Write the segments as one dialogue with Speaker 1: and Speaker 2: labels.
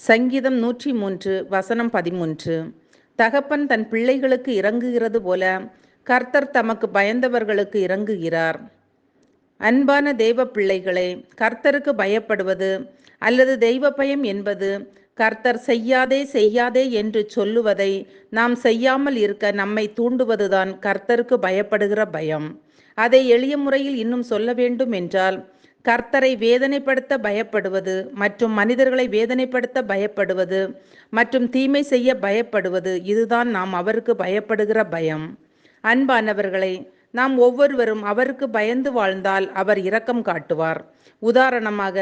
Speaker 1: சங்கீதம் 103 வசனம் 13. தகப்பன் தன் பிள்ளைகளுக்கு இறங்குகிறது போல கர்த்தர் தமக்கு பயந்தவர்களுக்கு இறங்குகிறார். அன்பான தெய்வ பிள்ளைகளே, கர்த்தருக்கு பயப்படுவது அல்லது தெய்வ பயம் என்பது கர்த்தர் செய்யாதே செய்யாதே என்று சொல்லுவதை நாம் செய்யாமல் இருக்க நம்மை தூண்டுவதுதான் கர்த்தருக்கு பயப்படுகிற பயம். அதை எளிய முறையில் இன்னும் சொல்ல வேண்டும் என்றால், கர்த்தரை வேதனைப்படுத்த பயப்படுவது மற்றும் மனிதர்களை வேதனைப்படுத்த பயப்படுவது மற்றும் தீமை செய்ய பயப்படுவது, இதுதான் நாம் அவருக்கு பயப்படுகிற பயம். அன்பானவர்களை, நாம் ஒவ்வொருவரும் அவருக்கு பயந்து வாழ்ந்தால் அவர் இரக்கம் காட்டுவார். உதாரணமாக,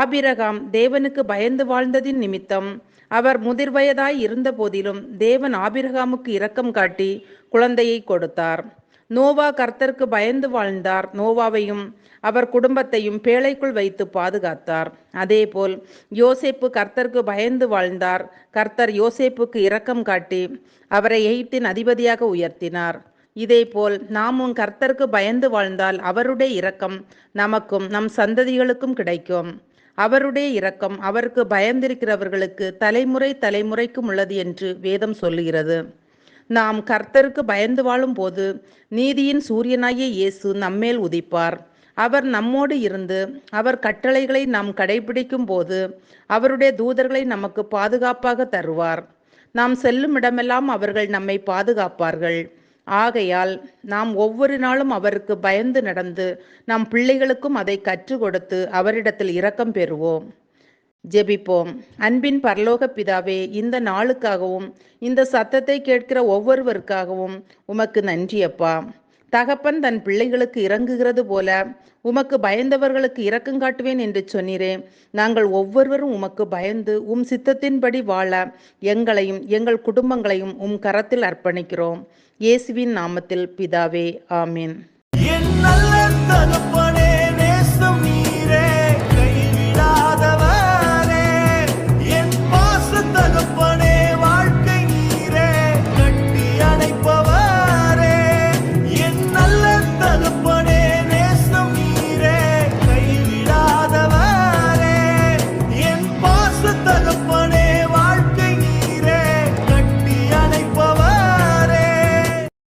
Speaker 1: ஆபிரகாம் தேவனுக்கு பயந்து வாழ்ந்ததின் நிமித்தம் அவர் முதிர்வயதாய் இருந்த போதிலும் தேவன் ஆபிரகாமுக்கு இரக்கம் காட்டி குழந்தையை கொடுத்தார். நோவா கர்த்தருக்கு பயந்து வாழ்ந்தார். நோவாவையும் அவர் குடும்பத்தையும் பேழைக்குள் வைத்து பாதுகாத்தார். அதேபோல் யோசேப்பு கர்த்தருக்கு பயந்து வாழ்ந்தார். கர்த்தர் யோசேப்புக்கு இரக்கம் காட்டி அவரை எகிப்தின் அதிபதியாக உயர்த்தினார். இதேபோல் நாமும் கர்த்தருக்கு பயந்து வாழ்ந்தால் அவருடைய இரக்கம் நமக்கும் நம் சந்ததிகளுக்கும் கிடைக்கும். அவருடைய இரக்கம் அவருக்கு பயந்திருக்கிறவர்களுக்கு தலைமுறை தலைமுறைக்கும் உள்ளது என்று வேதம் சொல்லுகிறது. நாம் கர்த்தருக்கு பயந்து வாழும் போது நீதியின் சூரியனாகிய இயேசு நம்மேல் உதிப்பார். அவர் நம்மோடு இருந்து அவர் கட்டளைகளை நாம் கடைபிடிக்கும் போது அவருடைய தூதர்களை நமக்கு பாதுகாப்பாக தருவார். நாம் செல்லும் இடமெல்லாம் அவர்கள் நம்மை பாதுகாப்பார்கள். ஆகையால் நாம் ஒவ்வொரு நாளும் அவருக்கு பயந்து நடந்து நம் பிள்ளைகளுக்கும் அதை கற்றுக் கொடுத்து அவரிடத்தில் இரக்கம் பெறுவோம். ஜெபிப்போம். அன்பின் பரலோக பிதாவே, இந்த நாளுக்காகவும் இந்த சத்தத்தை கேட்கிற ஒவ்வொருவருக்காகவும் உமக்கு நன்றி அப்பா. தகப்பன் தன் பிள்ளைகளுக்கு இறங்குகிறது போல உமக்கு பயந்தவர்களுக்கு இரக்கம் காட்டுவேன் என்று சொன்னீரே. நாங்கள் ஒவ்வொருவரும் உமக்கு பயந்து சித்தத்தின்படி வாழ எங்களையும் எங்கள் குடும்பங்களையும் கரத்தில் அர்ப்பணிக்கிறோம். இயேசுவின் நாமத்தில் பிதாவே, ஆமீன்.